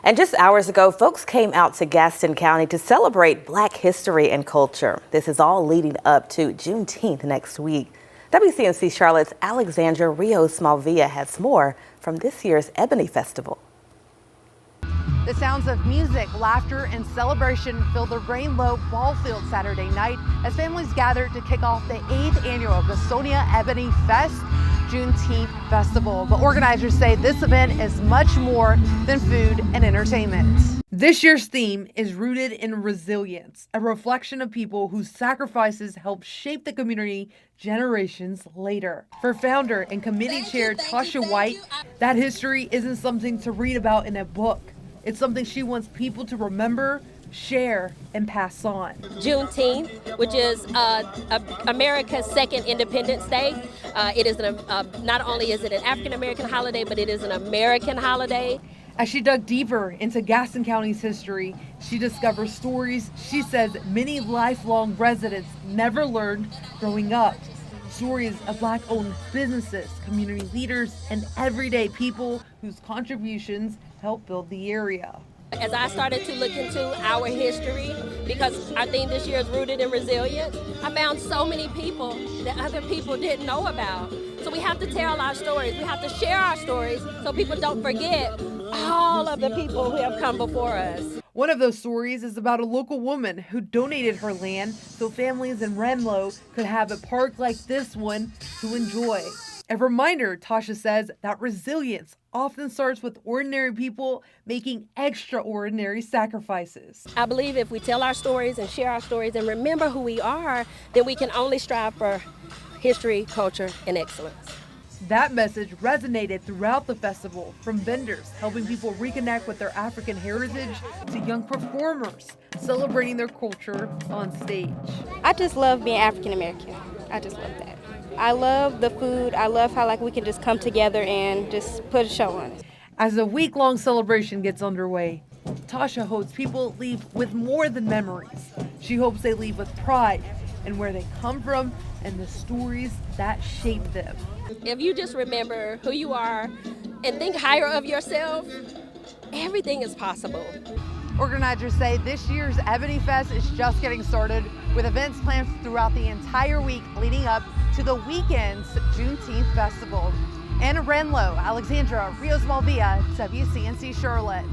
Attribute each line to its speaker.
Speaker 1: And just hours ago, folks came out to Gaston County to celebrate Black history and culture. This is all leading up to Juneteenth next week. WCNC Charlotte's Alexandra Rios-Malvia has more from this year's Ebony Festival.
Speaker 2: The sounds of music, laughter, and celebration filled the Rainbow Ball Field Saturday night as families gathered to kick off the 8th annual Gastonia EbonyFest Juneteenth Festival. But organizers say this event is much more than food and entertainment. This year's theme is rooted in resilience, a reflection of people whose sacrifices helped shape the community generations later. For founder and committee chair Tasha White, that history isn't something to read about in a book. It's something she wants people to remember, share, and pass on.
Speaker 3: Juneteenth, which is America's second Independence Day. It is not only is it an African American holiday, but it is an American holiday.
Speaker 2: As she dug deeper into Gaston County's history, she discovers stories she says many lifelong residents never learned growing up. Stories of Black-owned businesses, community leaders, and everyday people whose contributions helped build the area.
Speaker 3: As I started to look into our history, because our theme this year is rooted in resilience, I found so many people that other people didn't know about. So we have to tell our stories. We have to share our stories so people don't forget all of the people who have come before us.
Speaker 2: One of those stories is about a local woman who donated her land so families in Renlo could have a park like this one to enjoy. A reminder, Tasha says, that resilience often starts with ordinary people making extraordinary sacrifices.
Speaker 3: I believe if we tell our stories and share our stories and remember who we are, then we can only strive for history, culture, and excellence.
Speaker 2: That message resonated throughout the festival, from vendors helping people reconnect with their African heritage to young performers celebrating their culture on stage.
Speaker 4: I just love being African American. I just love that. I love the food. I love how we can just come together and just put a show on.
Speaker 2: As the week-long celebration gets underway, Tasha hopes people leave with more than memories. She hopes they leave with pride in where they come from and the stories that shape them.
Speaker 3: If you just remember who you are and think higher of yourself, everything is possible.
Speaker 2: Organizers say this year's EbonyFest is just getting started, with events planned throughout the entire week leading up to the weekend's Juneteenth Festival. Anna Renlo, Alexandra Rios-Malvia, WCNC Charlotte.